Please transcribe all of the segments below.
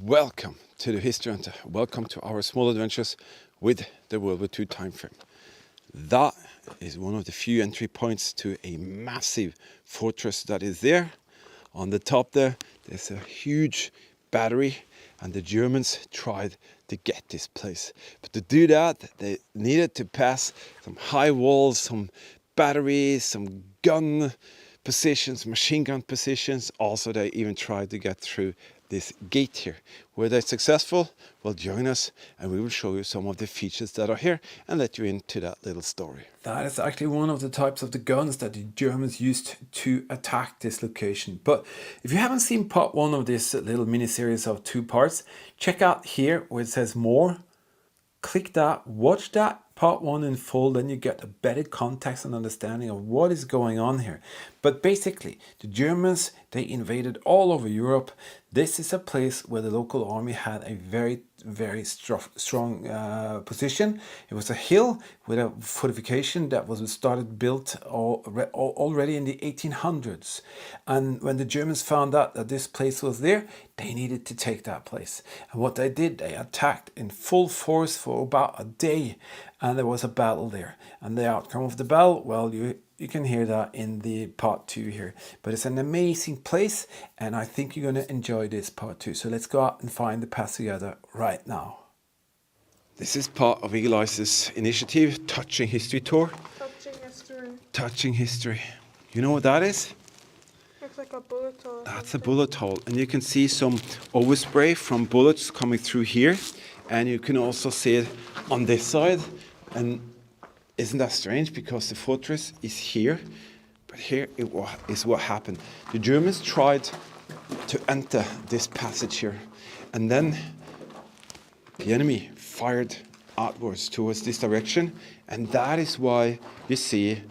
Welcome to the History Hunter. Welcome to our small adventures with the WW2 time frame. That is one of the few entry points to a massive fortress that is there. On the top there's a huge battery, and the Germans tried to get this place. But to do that, they needed to pass some high walls, some batteries, some gun positions, machine gun positions. Also, they even tried to get through this gate here. Were they successful? Well, join us and we will show you some of the features that are here and let you into that little story. That is actually one of the types of the guns that the Germans used to attack this location. But if you haven't seen part one of this little mini series of 2 parts, check out here where it says more. Click that, watch that part 1 in full, then you get a better context and understanding of what is going on here. But basically, the Germans, they invaded all over Europe. This is a place where the local army had a very strong position. It was a hill with a fortification that was built already in the 1800s. And when the Germans found out that this place was there, they needed to take that place. And what they did, they attacked in full force for about a day. And there was a battle there. And the outcome of the battle, well, you can hear that in the part 2 here. But it's an amazing place, and I think you're going to enjoy this part 2. So let's go out and find the path together right now. This is part of Eagle Eye's initiative, Touching History Tour. Touching history. Touching History. You know what that is? Looks like a bullet hole. That's a bullet hole. And you can see some overspray from bullets coming through here. And you can also see it on this side. And isn't that strange? Because the fortress is here. But here is what happened. The Germans tried to enter this passage here. And then the enemy fired outwards towards this direction. And that is why you see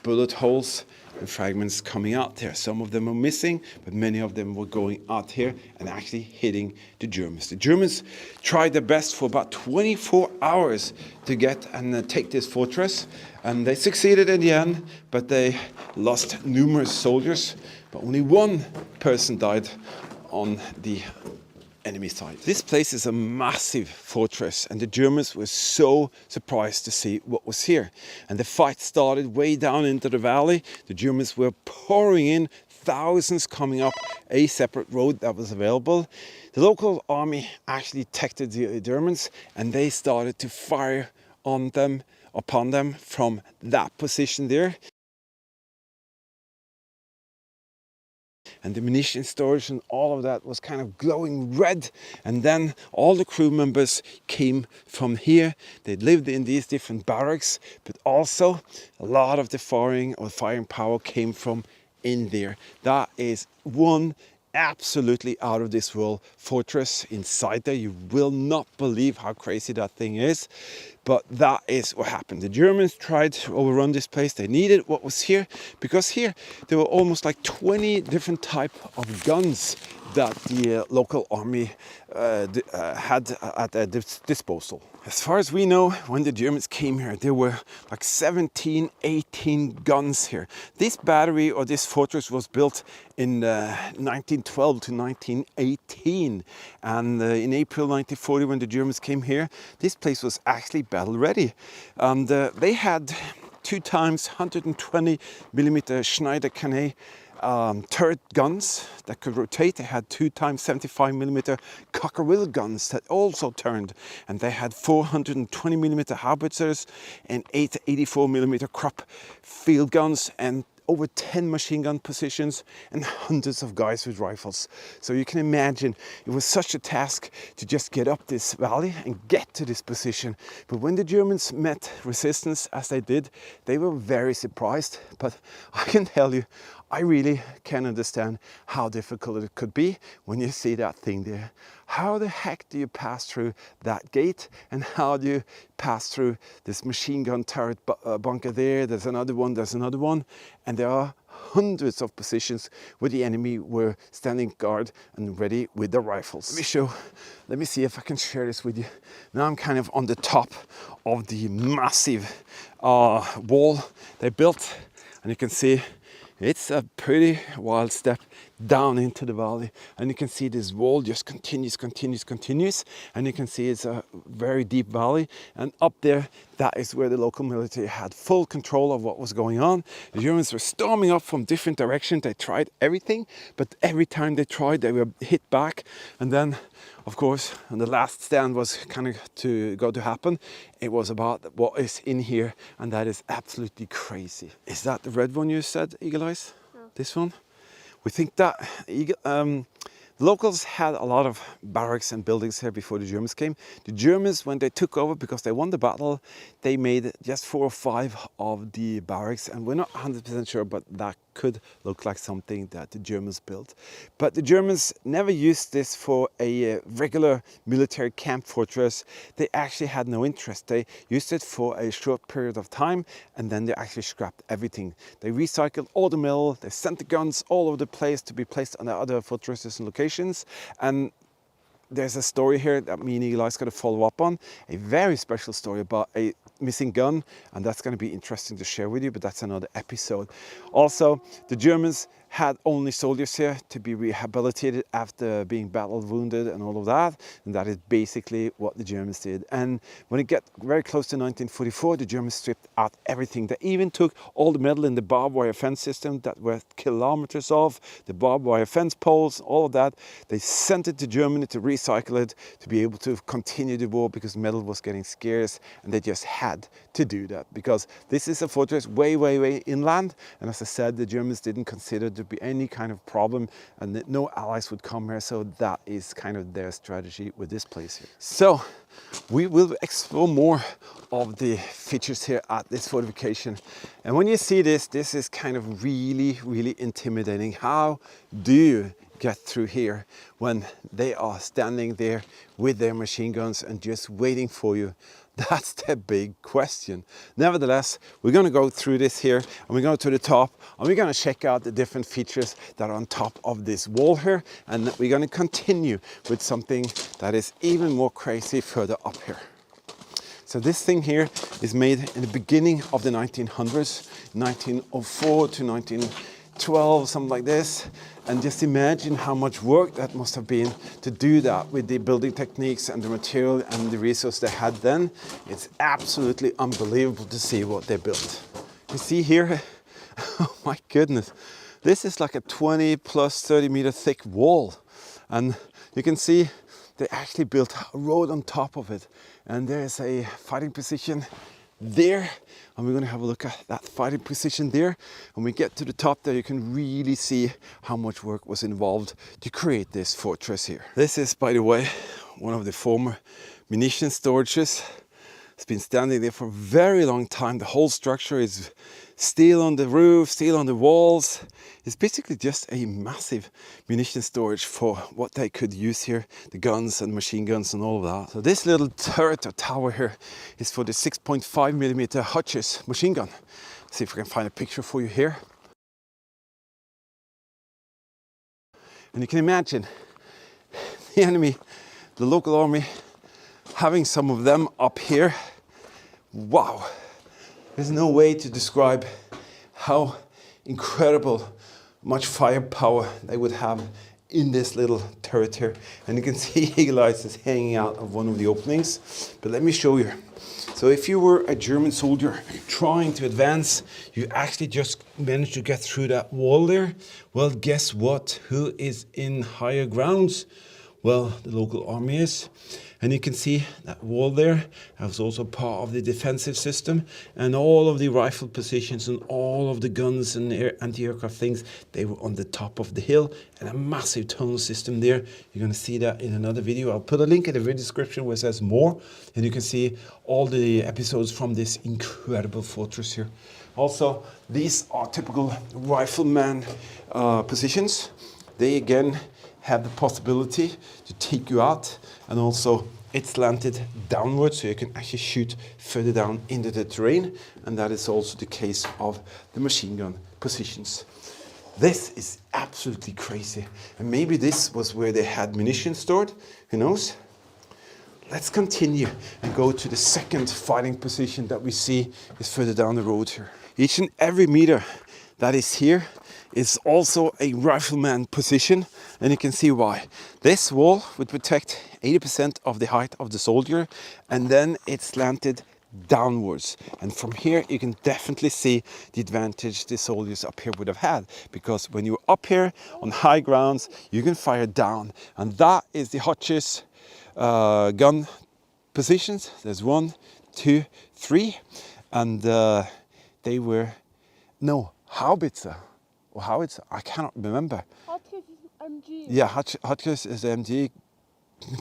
bullet holes and fragments coming out here. Some of them are missing, but many of them were going out here and actually hitting the Germans. The Germans tried their best for about 24 hours to get and take this fortress, and they succeeded in the end, but they lost numerous soldiers, but only one person died on the enemy side. This place is a massive fortress, and the Germans were so surprised to see what was here. And the fight started way down into the valley. The Germans were pouring in, thousands coming up a separate road that was available. The local army actually detected the Germans, and they started to fire on them, upon them from that position there. And the munition storage and all of that was kind of glowing red. And then all the crew members came from here. They lived in these different barracks, but also a lot of the firing power came from in there. That is one absolutely out of this world fortress inside there. You will not believe how crazy that thing is. But that is what happened. The Germans tried to overrun this place. They needed what was here, because here there were almost like 20 different types of guns that the local army had at their disposal. As far as we know, when the Germans came here, there were like 17, 18 guns here. This battery or this fortress was built in 1912 to 1918. And in April 1940, when the Germans came here, this place was actually battle ready. And they had 2 times 120 millimeter Schneider Cannet turret guns that could rotate. They had 2 times 75 millimeter Cockerell guns that also turned, and they had 420 millimeter howitzers and 84 millimeter Krupp field guns, and over 10 machine gun positions and hundreds of guys with rifles. So you can imagine it was such a task to just get up this valley and get to this position. But when the Germans met resistance as they did, they were very surprised. But I can tell you, I really can understand how difficult it could be when you see that thing there. How the heck do you pass through that gate, and how do you pass through this machine gun turret bunker there? There's another one, and there are hundreds of positions where the enemy were standing guard and ready with their rifles. Let me see if I can share this with you. Now I'm kind of on the top of the massive wall they built, and you can see it's a pretty wild step down into the valley, and you can see this wall just continues, and you can see it's a very deep valley, and up there, that is where the local military had full control of what was going on. The Germans were storming up from different directions. They tried everything, but every time they tried, they were hit back. And then, of course, when the last stand was kind of to happen, it was about what is in here, and that is absolutely crazy. Is that the red one you said, Eagle Eyes? No. This one? We think that the locals had a lot of barracks and buildings here before the Germans came. The Germans, when they took over, because they won the battle, they made just 4 or 5 of the barracks, and we're not 100% sure, but that could look like something that the Germans built. But the Germans never used this for a regular military camp fortress. They actually had no interest. They used it for a short period of time, and then they actually scrapped everything. They recycled all the metal, they sent the guns all over the place to be placed on the other fortresses and locations. And there's a story here that me and Eagle Eye's going to follow up on, a very special story about a missing gun, and that's going to be interesting to share with you, but that's another episode. Also, the Germans had only soldiers here to be rehabilitated after being battle wounded and all of that, and that is basically what the Germans did. And when it got very close to 1944, the Germans stripped out everything. They even took all the metal in the barbed wire fence system that were kilometers off, the barbed wire fence poles, all of that. They sent it to Germany to recycle it, to be able to continue the war, because metal was getting scarce, and they just had to do that, because this is a fortress way, way, way inland, and as I said, the Germans didn't consider to be any kind of problem, and that no allies would come here, so that is kind of their strategy with this place here. So we will explore more of the features here at this fortification, and when you see this is kind of really, really intimidating. How do you get through here when they are standing there with their machine guns and just waiting for you? That's the big question. Nevertheless, we're going to go through this here, and we're going to the top, and we're going to check out the different features that are on top of this wall here, and we're going to continue with something that is even more crazy further up here. So this thing here is made in the beginning of the 1900s, 1904 to 1912, something like this. And just imagine how much work that must have been to do that with the building techniques and the material and the resource they had then. It's absolutely unbelievable to see what they built. You see here, oh my goodness, this is like a 20 plus 30 meter thick wall. And you can see they actually built a road on top of it. And there's a fighting position there, and we're going to have a look at that fighting position there. When we get to the top there, you can really see how much work was involved to create this fortress here. This is, by the way, one of the former munition storages. It's been standing there for a very long time. The whole structure is steel on the roof, steel on the walls. It's basically just a massive munition storage for what they could use here, the guns and machine guns and all of that. So this little turret or tower here is for the 6.5mm Hutchins machine gun. See if we can find a picture for you here. And you can imagine the enemy, the local army, having some of them up here. Wow. There's no way to describe how incredible much firepower they would have in this little turret here. And you can see Eagle Eyes is hanging out of one of the openings. But let me show you. So if you were a German soldier trying to advance, you actually just managed to get through that wall there. Well, guess what? Who is in higher grounds? Well, the local army is. And you can see that wall there was also part of the defensive system, and all of the rifle positions and all of the guns and anti-aircraft things, they were on the top of the hill, and a massive tunnel system there. You're going to see that in another video. I'll put a link in the video description where it says more, and you can see all the episodes from this incredible fortress here. Also, these are typical rifleman positions. They again have the possibility to take you out, and also it's slanted downwards, so you can actually shoot further down into the terrain, and that is also the case of the machine gun positions. This is absolutely crazy, and maybe this was where they had munitions stored, who knows? Let's continue and go to the second fighting position that we see is further down the road here. Each and every meter that is here is also a rifleman position, and you can see why. This wall would protect 80% of the height of the soldier, and then it's slanted downwards, and from here you can definitely see the advantage the soldiers up here would have had, because when you're up here on high grounds you can fire down, and that is the Hotchkiss gun positions. There's 1, 2, 3, and they were howitzer or howitzer, I cannot remember. Hotchkiss is MG. Yeah, Hotchkiss is MG.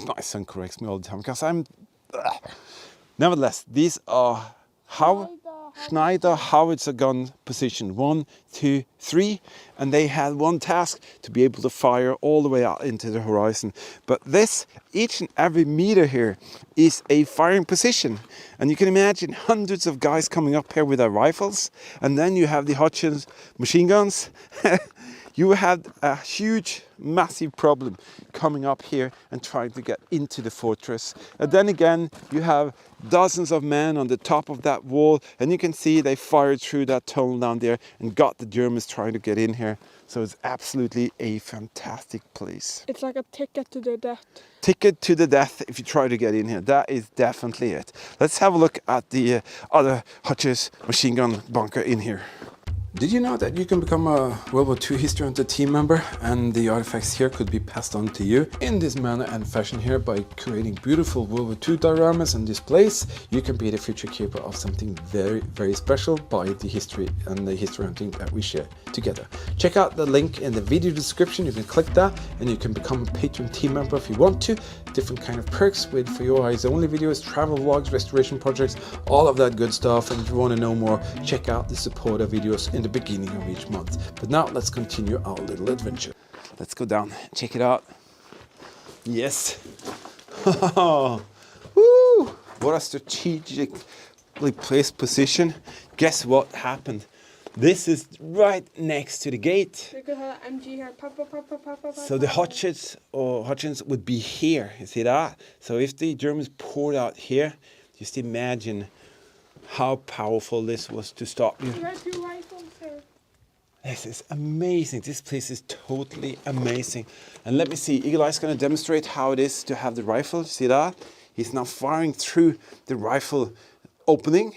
My son corrects me all the time because I'm nevertheless, these are Schneider howitzer gun position 1, 2, 3, and they had one task to be able to fire all the way out into the horizon. But this, each and every meter here is a firing position, and you can imagine hundreds of guys coming up here with their rifles, and then you have the Hotchkiss machine guns. You had a huge, massive problem coming up here and trying to get into the fortress. And then again, you have dozens of men on the top of that wall, and you can see they fired through that tunnel down there and got the Germans trying to get in here. So it's absolutely a fantastic place. It's like a ticket to the death. Ticket to the death if you try to get in here. That is definitely it. Let's have a look at the other Hotchkiss machine gun bunker in here. Did you know that you can become a World War II History Hunter team member, and the artifacts here could be passed on to you in this manner and fashion here by creating beautiful World War II dioramas and displays? You can be the future keeper of something very, very special by the history and the history hunting that we share together. Check out the link in the video description. You can click that and you can become a Patreon team member if you want to. Different kind of perks with for your eyes only videos, travel vlogs, restoration projects, all of that good stuff. And if you want to know more, check out the supporter videos in the beginning of each month. But now let's continue our little adventure. Let's go down, check it out. Yes. Woo! What a strategically placed position. Guess what happened? This is right next to the gate. We could have an MG here. Pop, pop, pop, pop, pop, pop, So the Hotchkiss would be here. You see that? So if the Germans poured out here, just imagine how powerful this was to stop you. We have 2 rifles here. This is amazing. This place is totally amazing. And let me see. Eagle Eye's going to demonstrate how it is to have the rifle. See that? He's now firing through the rifle opening.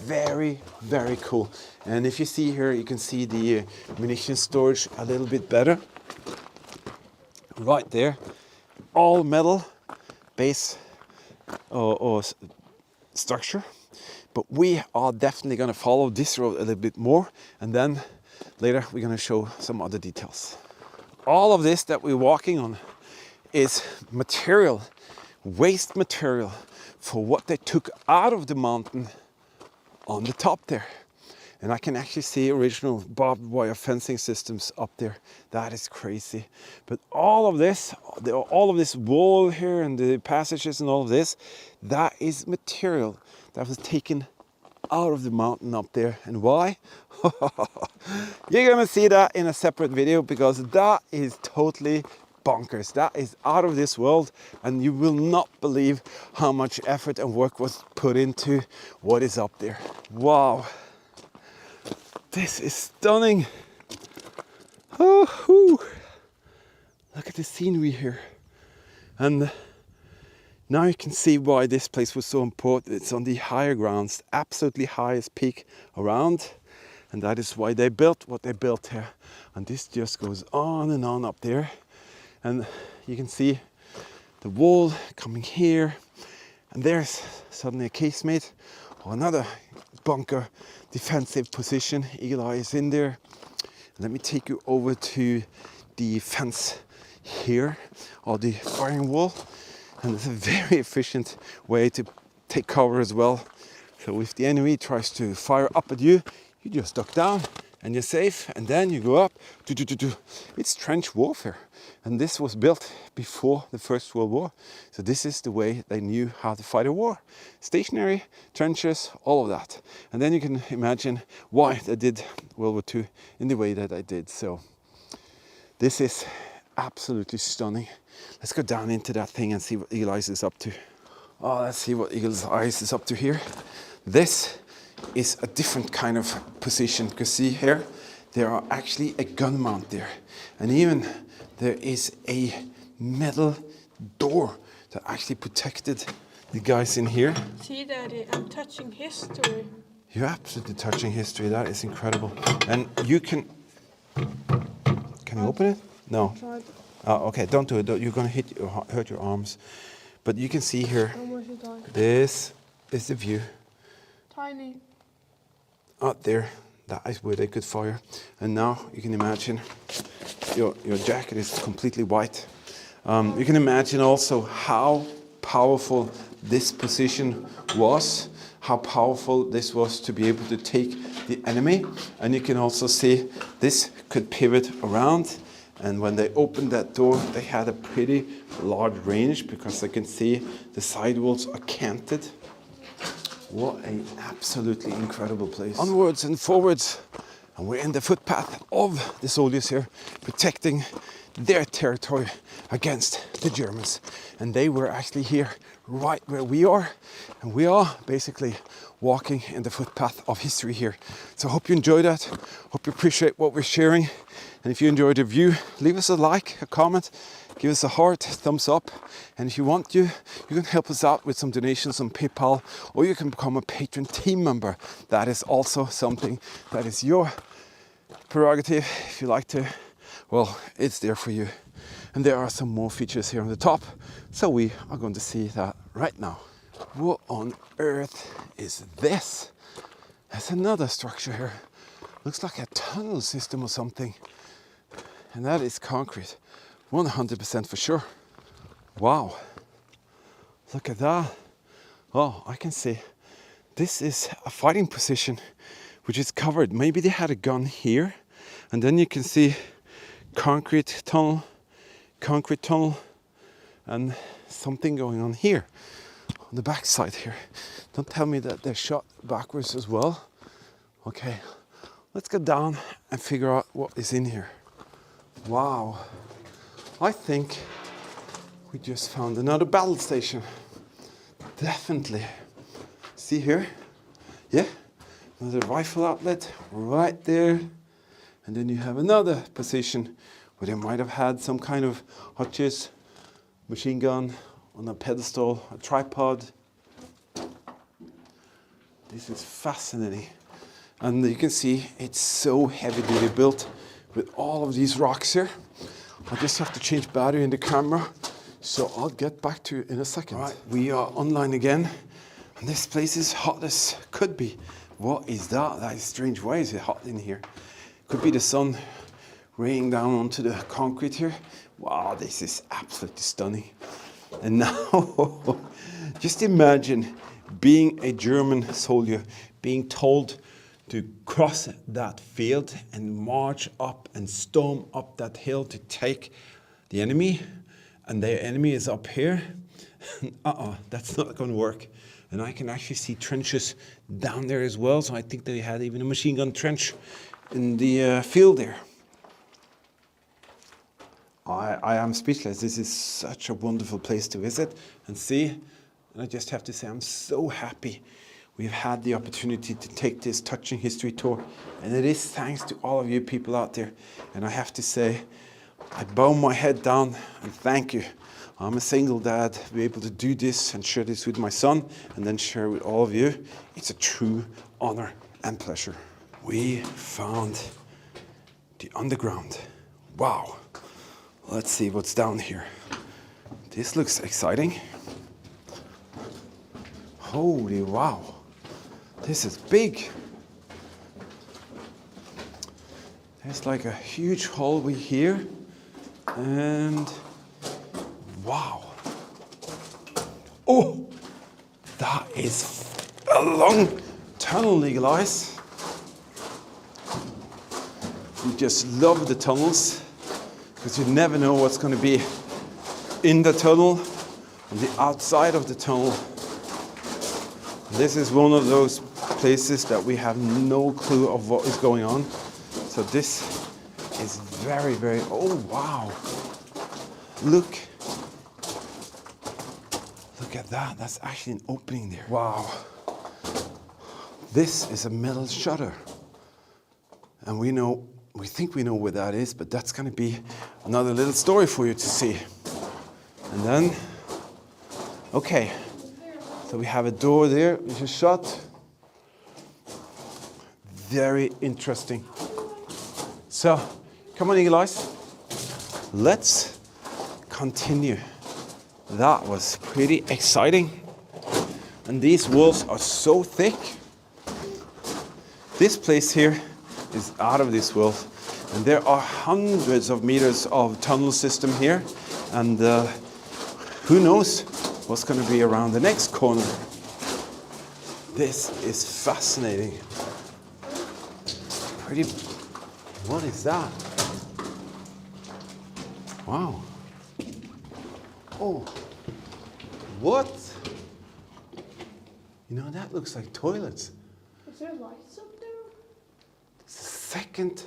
Very, very cool. And if you see here, you can see the munition storage a little bit better. Right there. All metal base or structure. But we are definitely going to follow this road a little bit more, and then later we're going to show some other details. All of this that we're walking on is material, waste material for what they took out of the mountain on the top there. And I can actually see original barbed wire fencing systems up there. That is crazy. But all of this wall here and the passages and all of this, that is material that was taken out of the mountain up there. And why? You're gonna see that in a separate video, because that is totally bonkers. That is out of this world, and you will not believe how much effort and work was put into what is up there. Wow. This is stunning. Oh, look at the scenery here. And now you can see why this place was so important. It's on the higher grounds, absolutely highest peak around. And that is why they built what they built here. And this just goes on and on up there. And you can see the wall coming here. And there's suddenly a casemate or another bunker defensive position. Eagle Eye is in there. Let me take you over to the fence here, or the firing wall. And it's a very efficient way to take cover as well. So if the enemy tries to fire up at you, you just duck down and you're safe, and then you go up. It's trench warfare. And this was built before the First World War. So this is the way they knew how to fight a war. Stationary, trenches, all of that. And then you can imagine why they did World War II in the way that they did. So this is absolutely stunning. Let's go down into that thing and see what Eagle Eyes is up to. Oh, let's see what Eagle Eyes is up to here. This is a different kind of position, because see here, there are actually a gun mount there. And even there is a metal door that actually protected the guys in here. See, Daddy, I'm touching history. You're absolutely touching history. That is incredible. And you can you open it? No. Tried. Oh, okay, don't do it. You're going to hurt your arms. But you can see here, Almost died. this is the view. Tiny. Out there, that is where they could fire. And now you can imagine your jacket is completely white. You can imagine also how powerful this position was, how powerful this was to be able to take the enemy. And you can also see this could pivot around. And when they opened that door, they had a pretty large range because they can see the sidewalls are canted. What an absolutely incredible place. Onwards and forwards. And we're in the footpath of the soldiers here, protecting their territory against the Germans. And they were actually here right where we are. And we are basically walking in the footpath of history here. So I hope you enjoyed that. Hope you appreciate what we're sharing. And if you enjoyed the view, leave us a like, a comment, give us a heart, thumbs up. And if you want to, you can help us out with some donations on PayPal, or you can become a patron team member. That is also something that is your prerogative. If you like to, well, it's there for you. And there are some more features here on the top. So we are going to see that right now. What on earth is this? There's another structure here. Looks like a tunnel system or something. And that is concrete. 100% for sure. Wow. Look at that. Oh, I can see. This is a fighting position which is covered. Maybe they had a gun here. And then you can see concrete tunnel, and something going on here. On the back side here. Don't tell me that they're shot backwards as well. Okay, let's go down and figure out what is in here. Wow, I think we just found another battle station. Definitely. See here? Yeah, another rifle outlet right there. And then you have another position where they might have had some kind of hutches, machine gun on a pedestal, a tripod. This is fascinating. And you can see it's so heavy duty built with all of these rocks here. I just have to change battery in the camera, so I'll get back to you in a second. All right, we are online again, and this place is hot as could be. What is that? That is strange. Why is it hot in here? Could be the sun raining down onto the concrete here. Wow, this is absolutely stunning. And now, just imagine being a German soldier, being told to cross that field and march up and storm up that hill to take the enemy, and their enemy is up here. That's not going to work. And I can actually see trenches down there as well, so I think they had even a machine gun trench in the field there. I am speechless. This is such a wonderful place to visit and see. And I just have to say, I'm so happy we've had the opportunity to take this touching history tour. And it is thanks to all of you people out there. And I have to say, I bow my head down and thank you. I'm a single dad to be able to do this and share this with my son and then share with all of you. It's a true honor and pleasure. We found the underground. Wow. Let's see what's down here. This looks exciting. Holy wow. This is big. There's like a huge hallway here. And wow. Oh, that is a long tunnel, Legal Eyes. You just love the tunnels because you never know what's going to be in the tunnel, on the outside of the tunnel. This is one of those places that we have no clue of what is going on. So this is very, very, oh wow. Look at that, that's actually an opening there. Wow. This is a metal shutter. And we know we think we know where that is, but that's going to be another little story for you to see. And then, okay, so we have a door there which is shut. Very interesting. So, come on, Eagle Eyes. Let's continue. That was pretty exciting. And these walls are so thick. This place here is out of this world. And there are hundreds of meters of tunnel system here. And who knows what's going to be around the next corner. This is fascinating. Pretty, what is that? Wow. Oh, what? You know, that looks like toilets. Is there lights up there? Second,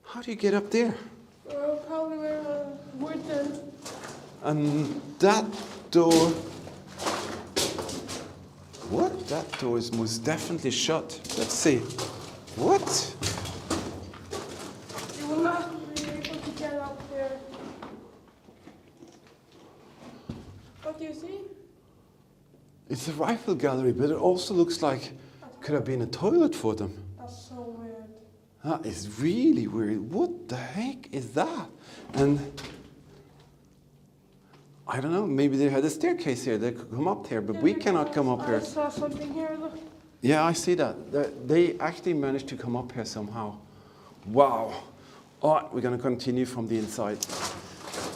how do you get up there? Probably where wood then. And that door, what? That door is most definitely shut. Let's see. What? You will not be able to get up there. What do you see? It's a rifle gallery, but it also looks like it could have been a toilet for them. That's so weird. That is really weird. What the heck is that? And I don't know, maybe they had a staircase here. They could come up here, but we cannot come up I here. saw something here, look. Yeah, I see that. They actually managed to come up here somehow. Wow. All right, we're going to continue from the inside.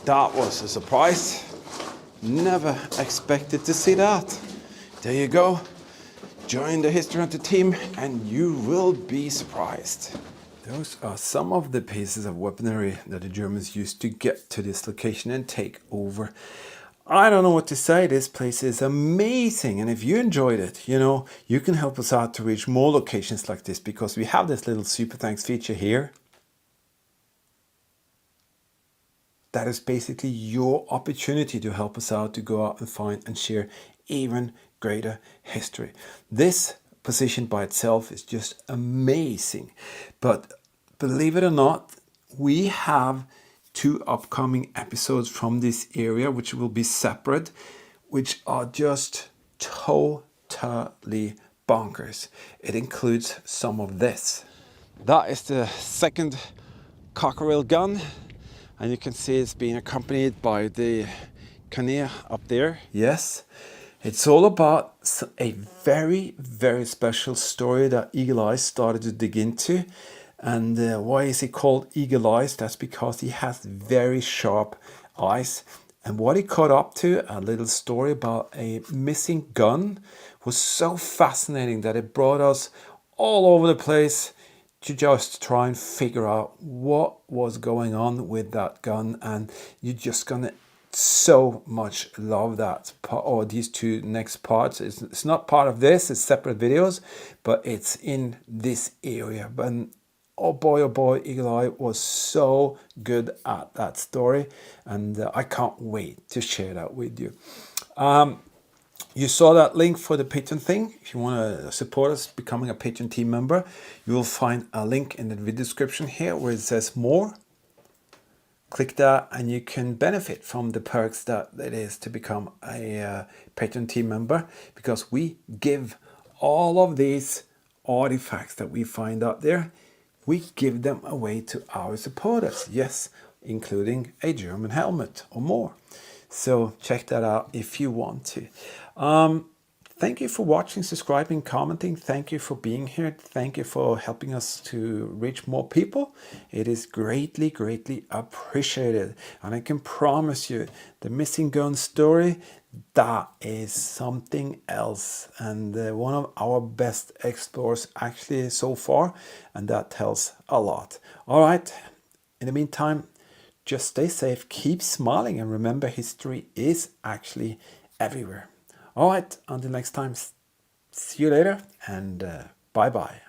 That was a surprise. Never expected to see that. There you go. Join the History Hunter team and you will be surprised. Those are some of the pieces of weaponry that the Germans used to get to this location and take over. I don't know what to say. This place is amazing. And if you enjoyed it, you know, you can help us out to reach more locations like this because we have this little super thanks feature here. That is basically your opportunity to help us out to go out and find and share even greater history. This position by itself is just amazing. But believe it or not, we have 2 upcoming episodes from this area, which will be separate, which are just totally bonkers. It includes some of this. That is the second cockerel gun. And you can see it's being accompanied by the canea up there. Yes, it's all about a very, very special story that Eagle Eyes started to dig into. And why is he called Eagle Eyes? That's because he has very sharp eyes. And what he caught up to, a little story about a missing gun, was so fascinating that it brought us all over the place to just try and figure out what was going on with that gun. And you're just gonna so much love that part, or these 2 next parts. It's not part of this, it's separate videos, but it's in this area. But oh boy, Eagle Eye was so good at that story, and I can't wait to share that with you. You saw that link for the Patreon thing. If you want to support us becoming a Patreon team member, you will find a link in the video description here where it says more. Click that and you can benefit from the perks that it is to become a Patreon team member, because we give all of these artifacts that we find out there, we give them away to our supporters. Yes, including a German helmet or more. So check that out if you want to. Thank you for watching, subscribing, commenting. Thank you for being here. Thank you for helping us to reach more people. It is greatly, greatly appreciated. And I can promise you, the missing gun story, that is something else. And one of our best explorers actually so far. And that tells a lot. All right. In the meantime, just stay safe, keep smiling, and remember, history is actually everywhere. All right, until next time, see you later, and bye-bye.